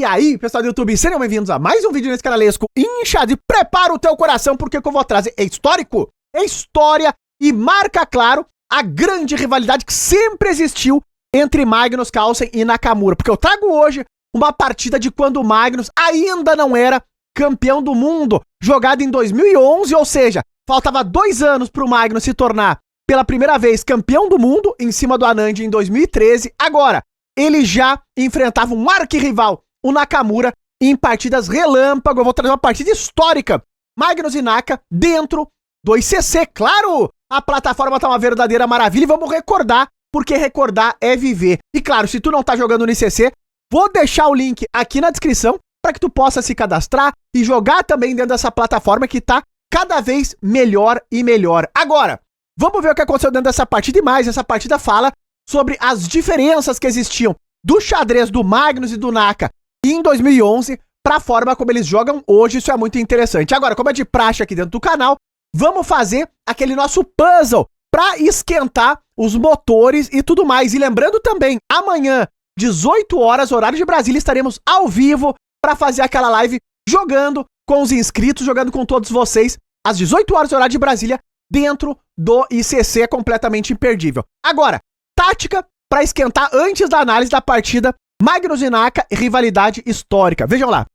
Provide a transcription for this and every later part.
aí, pessoal do YouTube, sejam bem-vindos a mais um vídeo nesse canalesco inchado. E prepara o teu coração, porque o que eu vou trazer é histórico, é história e marca, claro, a grande rivalidade que sempre existiu entre Magnus Carlsen e Nakamura. Porque eu trago hoje uma partida de quando o Magnus ainda não era campeão do mundo, jogada em 2011, ou seja, faltava 2 anos para o Magnus se tornar pela primeira vez campeão do mundo em cima do Anand em 2013. Agora, ele já enfrentava um arquirrival, o Nakamura, em partidas relâmpago. Eu vou trazer uma partida histórica. Magnus e Naka dentro do ICC. Claro, a plataforma tá uma verdadeira maravilha e vamos recordar, porque recordar é viver. E claro, se tu não tá jogando no ICC, vou deixar o link aqui na descrição para que tu possa se cadastrar e jogar também dentro dessa plataforma que tá cada vez melhor e melhor. Agora, vamos ver o que aconteceu dentro dessa partida e mais. Essa partida fala sobre as diferenças que existiam do xadrez do Magnus e do Naka em 2011 para a forma como eles jogam hoje. Isso é muito interessante. Agora, como é de praxe aqui dentro do canal, vamos fazer aquele nosso puzzle para esquentar os motores e tudo mais. E lembrando também, amanhã, 18 horas, horário de Brasília, estaremos ao vivo para fazer aquela live jogando com os inscritos, jogando com todos vocês, às 18 horas, horário de Brasília, dentro do ICC, é completamente imperdível. Agora, tática para esquentar antes da análise da partida Magnus e Naka, rivalidade histórica. Vejam lá,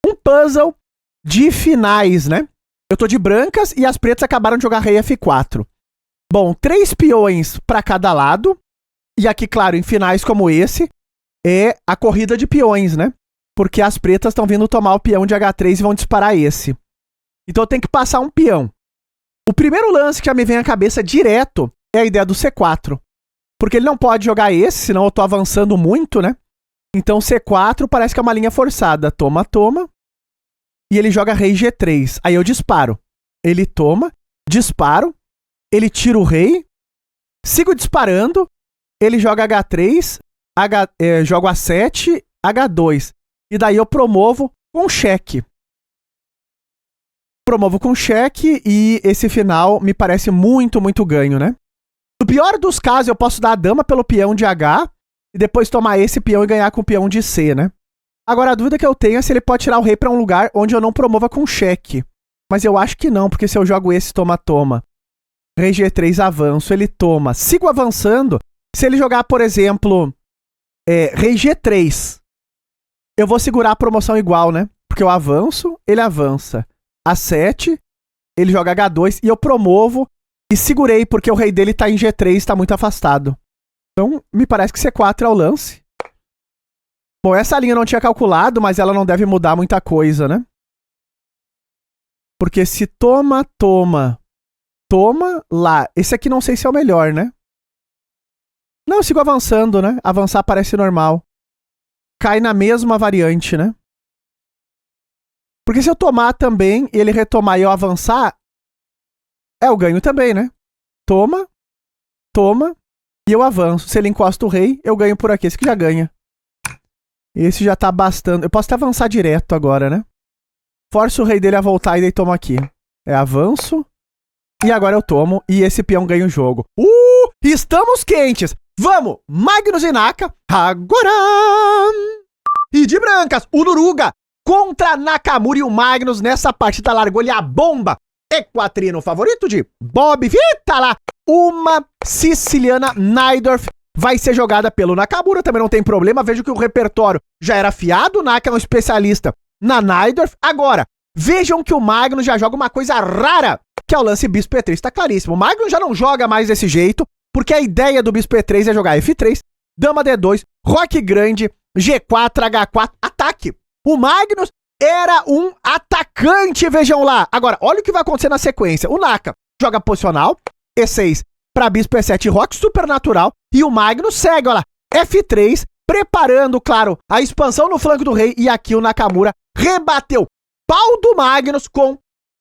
um puzzle de finais, né? Eu tô de brancas e as pretas acabaram de jogar rei F4. Bom, 3 peões para cada lado. E aqui, claro, em finais como esse, é a corrida de peões, né? Porque as pretas estão vindo tomar o peão de H3 e vão disparar esse. Então eu tenho que passar um peão. O primeiro lance que já me vem à cabeça direto é a ideia do C4. Porque ele não pode jogar esse, senão eu tô avançando muito, né? Então C4 parece que é uma linha forçada. Toma, toma. E ele joga rei G3. Aí eu disparo. Ele toma, disparo. Ele tira o rei. Sigo disparando. Ele joga H3. Jogo A7, H2. E daí eu promovo com cheque. Promovo com cheque e esse final me parece muito, muito ganho, né? No pior dos casos, eu posso dar a dama pelo peão de H e depois tomar esse peão e ganhar com o peão de C, né? Agora, a dúvida que eu tenho é se ele pode tirar o rei para um lugar onde eu não promova com cheque. Mas eu acho que não, porque se eu jogo esse toma-toma, rei G3 avanço, ele toma. Sigo avançando. Se ele jogar, por exemplo, rei G3, eu vou segurar a promoção igual, né? Porque eu avanço, ele avança. A7, ele joga H2 e eu promovo e segurei porque o rei dele tá em G3, está muito afastado. Então, me parece que C4 é o lance. Bom, essa linha eu não tinha calculado, mas ela não deve mudar muita coisa, né? Porque se toma, toma, toma lá. Esse aqui não sei se é o melhor, né? Não, eu sigo avançando, né? Avançar parece normal. Cai na mesma variante, né? Porque se eu tomar também, e ele retomar e eu avançar, eu ganho também, né? Toma, toma, e eu avanço. Se ele encosta o rei, eu ganho por aqui. Esse que já ganha. Esse já tá bastando. Eu posso até avançar direto agora, né? Forço o rei dele a voltar e daí tomo aqui. Avanço. E agora eu tomo. E esse peão ganha o jogo. Estamos quentes! Vamos! Magnus e Naka. Agora! E de brancas, o Nuruga contra Nakamura e o Magnus nessa partida largou-lhe a bomba. Equatrino favorito de Bob Vita lá. Uma siciliana Najdorf vai ser jogada pelo Nakamura, também não tem problema. Vejo que o repertório já era afiado. O Naka é um especialista na Najdorf. Agora, vejam que o Magnus já joga uma coisa rara, que é o lance Bispo E3. Tá claríssimo. O Magnus já não joga mais desse jeito, porque a ideia do Bispo E3 é jogar F3, Dama D2, Roque Grande, G4, H4, ataque. O Magnus era um atacante, vejam lá. Agora, olha o que vai acontecer na sequência. O Naka joga posicional, E6 para Bispo E7, Roque supernatural, e o Magnus segue, olha lá, F3, preparando, claro, a expansão no flanco do rei, e aqui o Nakamura rebateu pau do Magnus com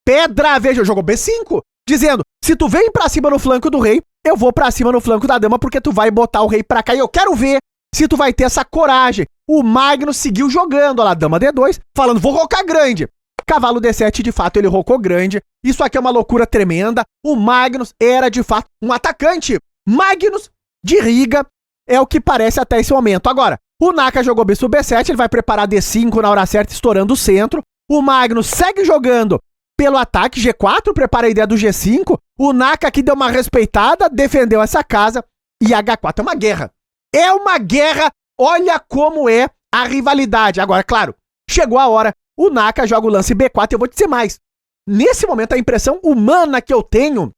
pedra, veja, jogou B5, dizendo, se tu vem pra cima no flanco do rei, eu vou pra cima no flanco da dama, porque tu vai botar o rei pra cá, e eu quero ver se tu vai ter essa coragem. O Magnus seguiu jogando, olha lá, dama D2, falando, vou rocar grande. Cavalo D7, de fato, ele rocou grande. Isso aqui é uma loucura tremenda. O Magnus era, de fato, um atacante. Magnus de Riga é o que parece até esse momento. Agora, O Naka jogou bispo B7, ele vai preparar D5 na hora certa, estourando o centro. O Magnus segue jogando pelo ataque G4, prepara a ideia do G5. O Naka aqui deu uma respeitada, defendeu essa casa. E H4 é uma guerra. É uma guerra, olha como é a rivalidade. Agora, claro, chegou a hora, o Naka joga o lance B4, eu vou te dizer mais. Nesse momento, a impressão humana que eu tenho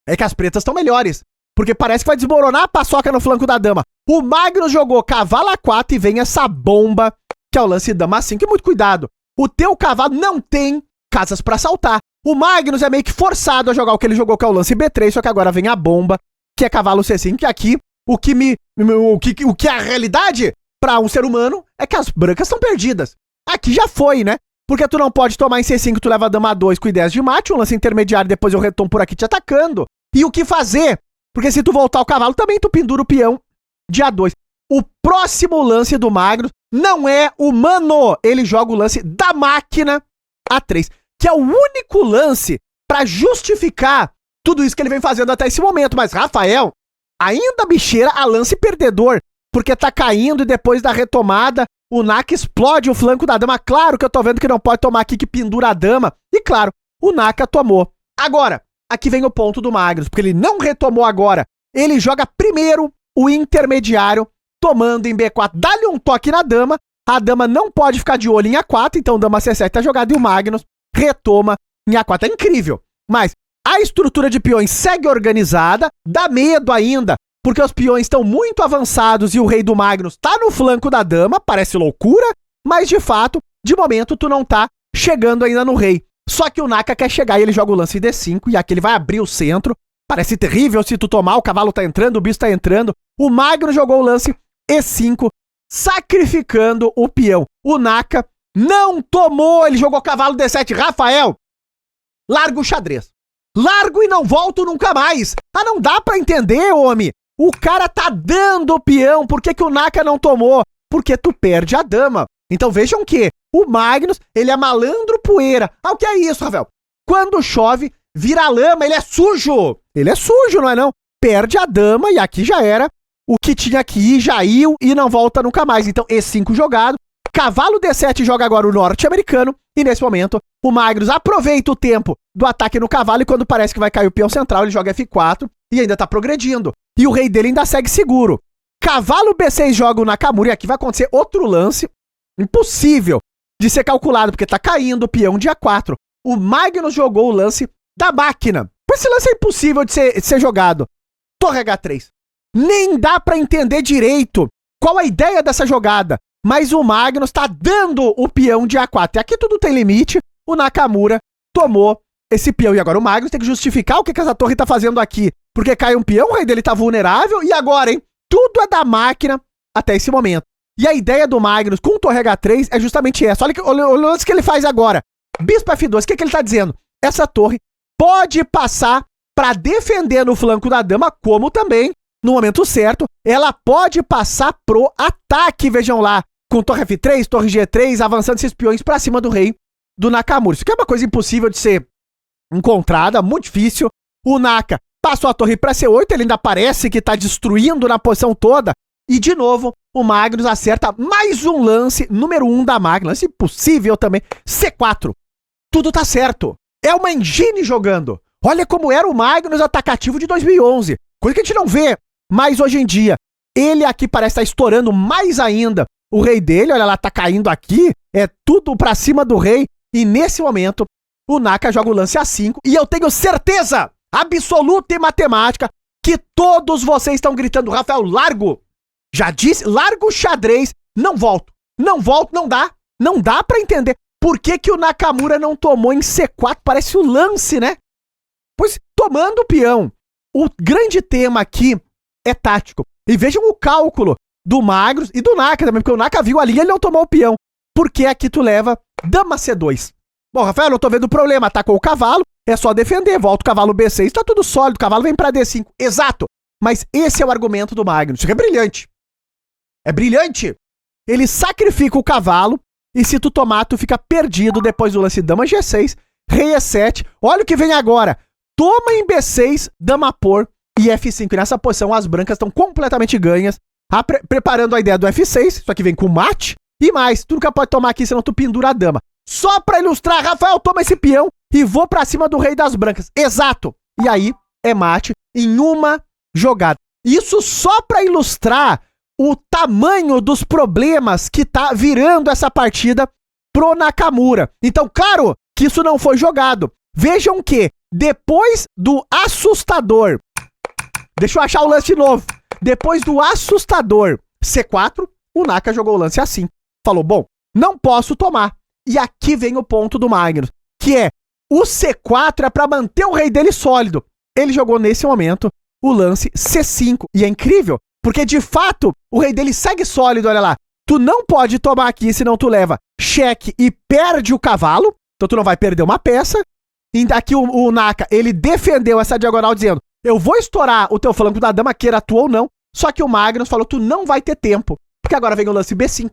é que as pretas estão melhores. Porque parece que vai desmoronar a paçoca no flanco da dama. O Magnus jogou cavalo A4 e vem essa bomba, que é o lance dama A5. E muito cuidado, o teu cavalo não tem casas pra saltar. O Magnus é meio que forçado a jogar o que ele jogou, que é o lance B3, só que agora vem a bomba, que é cavalo C5, que aqui, o que é a realidade pra um ser humano é que as brancas estão perdidas. Aqui já foi, né? Porque tu não pode tomar em C5, tu leva a dama A2 com ideias de mate, um lance intermediário, depois eu retomo por aqui te atacando. E o que fazer? Porque se tu voltar o cavalo, também tu pendura o peão de A2. O próximo lance do Magnus não é humano. Ele joga o lance da máquina A3, que é o único lance pra justificar tudo isso que ele vem fazendo até esse momento. Mas Rafael ainda me cheira a lance perdedor, porque tá caindo e depois da retomada o Naka explode o flanco da dama. Claro que eu tô vendo que não pode tomar aqui, que pendura a dama. E claro, o Naka tomou. Agora, aqui vem o ponto do Magnus, porque ele não retomou agora. Ele joga primeiro o intermediário, tomando em B4. Dá-lhe um toque na dama. A dama não pode ficar de olho em A4, então dama C7 tá jogada e o Magnus retoma em A4. É incrível. Mas a estrutura de peões segue organizada, dá medo ainda, porque os peões estão muito avançados e o rei do Magnus tá no flanco da dama, parece loucura, mas de fato, de momento, tu não tá chegando ainda no rei. Só que o Naka quer chegar e ele joga o lance D5 e aqui ele vai abrir o centro. Parece terrível se tu tomar, o cavalo tá entrando, o bicho tá entrando. O Magnus jogou o lance E5, sacrificando o peão. O Naka não tomou, ele jogou cavalo D7. Rafael, larga o xadrez. Largo e não volto nunca mais. Ah, não dá pra entender, homem. O cara tá dando o peão. Por que que o Naka não tomou? Porque tu perde a dama. Então vejam que o Magnus, ele é malandro poeira. Ah, o que é isso, Rafael? Quando chove, vira lama, ele é sujo. Ele é sujo, não é não? Perde a dama e aqui já era. O que tinha que ir já iu e não volta nunca mais. Então E5 jogado. Cavalo D7 joga agora o norte-americano. E nesse momento, o Magnus aproveita o tempo do ataque no cavalo e quando parece que vai cair o peão central, ele joga F4 e ainda tá progredindo. E o rei dele ainda segue seguro. Cavalo B6 joga o Nakamura e aqui vai acontecer outro lance impossível de ser calculado, porque tá caindo o peão de A4. O Magnus jogou o lance da máquina. Esse lance é impossível de ser jogado. Torre H3. Nem dá pra entender direito qual a ideia dessa jogada. Mas o Magnus tá dando o peão de A4. E aqui tudo tem limite. O Nakamura tomou esse peão. E agora o Magnus tem que justificar o que essa torre tá fazendo aqui. Porque cai um peão, o rei dele tá vulnerável. E agora, hein? Tudo é da máquina até esse momento. E a ideia do Magnus com torre H3 é justamente essa. Olha o lance que ele faz agora. Bispo F2, o que ele tá dizendo? Essa torre pode passar pra defender no flanco da dama, como também, no momento certo, ela pode passar pro ataque, vejam lá, com torre F3, torre G3, avançando esses peões pra cima do rei do Nakamura. Isso aqui é uma coisa impossível de ser encontrada, muito difícil. O Naka passou a torre pra C8, ele ainda parece que tá destruindo na posição toda. E, de novo, o Magnus acerta mais um lance, número 1 da máquina. Lance impossível também. C4. Tudo tá certo. É uma engine jogando. Olha como era o Magnus atacativo de 2011. Coisa que a gente não vê mais hoje em dia. Ele aqui parece estar estourando mais ainda o rei dele. Olha lá, tá caindo aqui. É tudo pra cima do rei. E nesse momento, o Naka joga o lance A5. E eu tenho certeza absoluta e matemática que todos vocês estão gritando: Rafael, largo! Já disse, largo o xadrez. Não volto. Não volto, não dá. Não dá pra entender. Por que que o Nakamura não tomou em C4? Parece o lance, né? Pois, tomando o peão. O grande tema aqui é tático. E vejam o cálculo do Magnus e do Naka também, porque o Naka viu ali e ele não tomou o peão. Porque aqui tu leva dama C2. Bom, Rafael, eu tô vendo o problema. Atacou o cavalo, é só defender. Volta o cavalo B6, tá tudo sólido. O cavalo vem pra D5. Exato. Mas esse é o argumento do Magnus. Isso é brilhante. É brilhante. Ele sacrifica o cavalo e se tu tomar, tu fica perdido depois do lance dama G6, rei E7. Olha o que vem agora. Toma em B6, dama por e F5. E nessa posição as brancas estão completamente ganhas. preparando a ideia do F6, isso aqui vem com mate, e mais, tu nunca pode tomar aqui, senão tu pendura a dama. Só pra ilustrar, Rafael, toma esse peão e vou pra cima do rei das brancas. Exato! E aí, é mate em uma jogada. Isso só pra ilustrar o tamanho dos problemas que tá virando essa partida pro Nakamura. Então, claro que isso não foi jogado. Vejam que, depois do assustador... Deixa eu achar o lance de novo. Depois do assustador C4, o Naka jogou o lance assim. Falou, bom, não posso tomar. E aqui vem o ponto do Magnus, que é, o C4 é pra manter o rei dele sólido. Ele jogou nesse momento o lance C5. E é incrível, porque de fato, o rei dele segue sólido, olha lá. Tu não pode tomar aqui, senão tu leva cheque e perde o cavalo. Então tu não vai perder uma peça. E aqui o Naka, ele defendeu essa diagonal dizendo, eu vou estourar o teu flanco da dama, queira tu ou não. Só que o Magnus falou, tu não vai ter tempo. Porque agora vem o lance B5.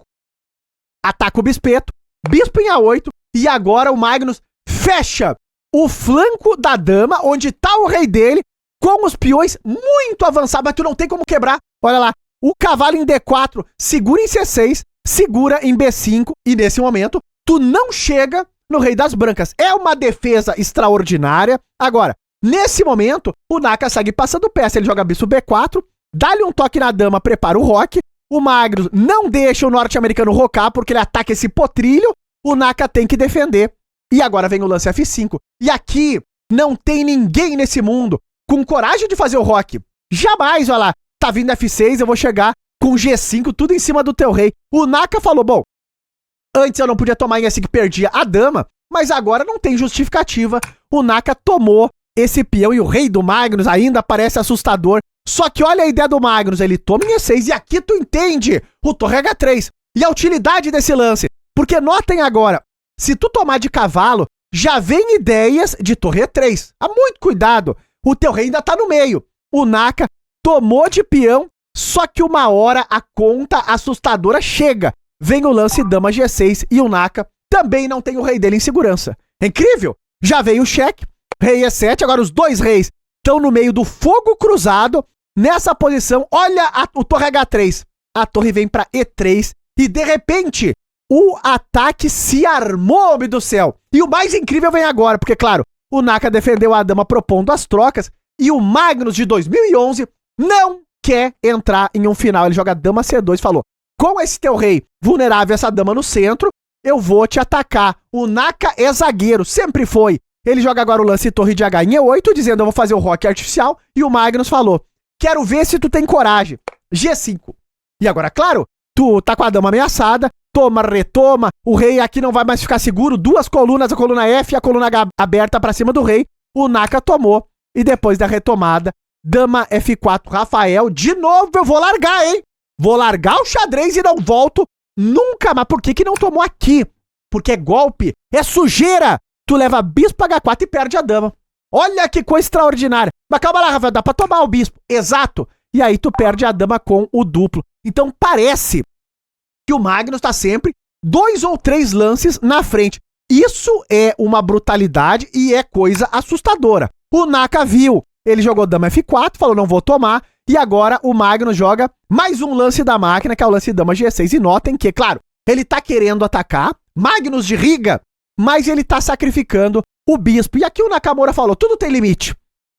Ataca o bispeto, bispo em A8. E agora o Magnus fecha o flanco da dama, onde tá o rei dele, com os peões muito avançados. Mas tu não tem como quebrar. Olha lá, o cavalo em D4 segura em C6, segura em B5. E nesse momento, tu não chega no rei das brancas. É uma defesa extraordinária. Agora, nesse momento, o Naka segue passando peça. Ele joga bispo B4, dá-lhe um toque na dama, prepara o roque. O Magnus não deixa o norte-americano rocar, porque ele ataca esse potrilho. O Naka tem que defender. E agora vem o lance F5. E aqui, não tem ninguém nesse mundo com coragem de fazer o roque. Jamais, olha lá, tá vindo F6, eu vou chegar com G5, tudo em cima do teu rei. O Naka falou, bom, antes eu não podia tomar em E5 que perdia a dama, mas agora não tem justificativa. O Naka tomou esse peão e o rei do Magnus ainda parece assustador. Só que olha a ideia do Magnus, ele toma em E6 e aqui tu entende o torre H3 e a utilidade desse lance. Porque notem agora, se tu tomar de cavalo, já vem ideias de torre E3. Há muito cuidado, o teu rei ainda tá no meio. O Naka tomou de peão, só que uma hora a conta assustadora chega. Vem o lance dama G6 e o Naka também não tem o rei dele em segurança. É incrível! Já veio o cheque, rei E7, agora os dois reis estão no meio do fogo cruzado. Nessa posição, olha o torre H3. A torre vem para E3 e de repente o ataque se armou, homem do céu. E o mais incrível vem agora, porque claro, o Naka defendeu a dama propondo as trocas e o Magnus de 2011 não quer entrar em um final. Ele joga dama C2 e falou, com esse teu rei vulnerável, essa dama no centro, eu vou te atacar. O Naka é zagueiro, sempre foi. Ele joga agora o lance torre de H em E8, dizendo, eu vou fazer o roque artificial. E o Magnus falou, quero ver se tu tem coragem. G5. E agora, claro, tu tá com a dama ameaçada, toma, retoma, o rei aqui não vai mais ficar seguro, duas colunas, a coluna F e a coluna H aberta pra cima do rei. O Naka tomou, e depois da retomada, dama F4, Rafael, de novo eu vou largar, hein? Vou largar o xadrez e não volto nunca. Mas por que não tomou aqui? Porque é golpe, é sujeira. Tu leva bispo H4 e perde a dama. Olha que coisa extraordinária. Mas calma lá, Rafael, dá pra tomar o bispo. Exato. E aí tu perde a dama com o duplo. Então parece que o Magnus tá sempre 2 ou 3 lances na frente. Isso é uma brutalidade e é coisa assustadora. O Naka viu. Ele jogou dama F4, falou não vou tomar. E agora o Magnus joga mais um lance da máquina, que é o lance dama G6. E notem que, claro, ele tá querendo atacar. Magnus de Riga, mas ele tá sacrificando o bispo. E aqui o Nakamura falou, tudo tem limite.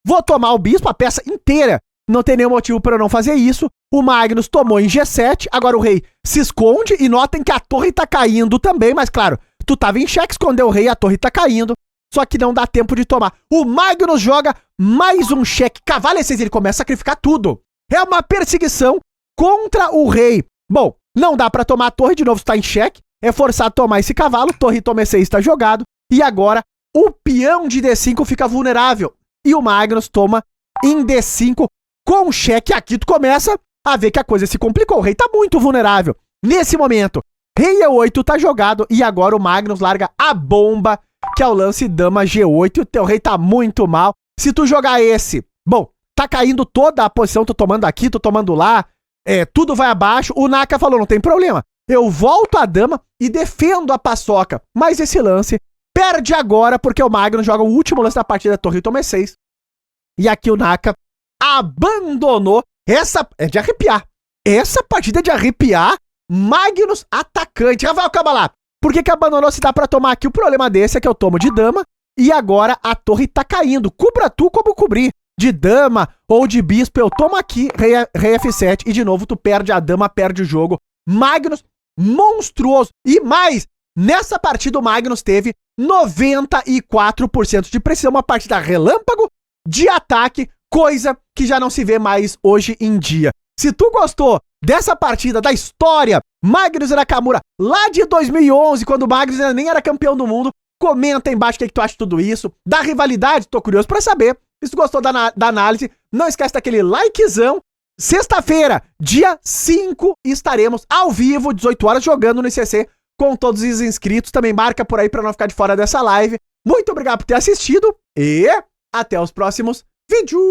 Vou tomar o bispo, a peça inteira. Não tem nenhum motivo para eu não fazer isso. O Magnus tomou em G7, agora o rei se esconde e notem que a torre tá caindo também, mas claro, tu tava em xeque, escondeu o rei, a torre tá caindo, só que não dá tempo de tomar. O Magnus joga mais um cheque, cavalo E6, ele começa a sacrificar tudo. É uma perseguição contra o rei. Bom, não dá para tomar a torre, de novo está em xeque, é forçado a tomar esse cavalo, torre toma E6 está jogado, e agora o peão de D5 fica vulnerável, e o Magnus toma em D5 com cheque. Aqui tu começa a ver que a coisa se complicou, o rei tá muito vulnerável. Nesse momento, rei E8 tá jogado, e agora o Magnus larga a bomba, que é o lance dama G8, e o teu rei tá muito mal. Se tu jogar esse, bom, tá caindo toda a posição, tô tomando aqui, tô tomando lá, tudo vai abaixo. O Naka falou, não tem problema, eu volto a dama e defendo a paçoca. Mas esse lance perde agora, porque o Magnus joga o último lance da partida, torre toma E6. E aqui o Naka abandonou, essa é de arrepiar. essa partida é de arrepiar. Magnus atacante. Rafael, calma lá. Por que abandonou se dá pra tomar aqui? O problema desse é que eu tomo de dama e agora a torre tá caindo. Cubra tu como cobrir. De dama ou de bispo, eu tomo aqui, rei F7 e de novo tu perde a dama, perde o jogo. Magnus, monstruoso. E mais, nessa partida o Magnus teve 94% de precisão, uma partida relâmpago de ataque, coisa que já não se vê mais hoje em dia. Se tu gostou dessa partida, da história Magnus Nakamura, lá de 2011, quando o Magnus ainda nem era campeão do mundo, comenta aí embaixo o que tu acha de tudo isso, da rivalidade, tô curioso pra saber. Se tu gostou da análise, não esquece daquele likezão. Sexta-feira, dia 5, estaremos ao vivo, 18 horas, jogando no ICC com todos os inscritos. Também marca por aí pra não ficar de fora dessa live. Muito obrigado por ter assistido e até os próximos vídeos.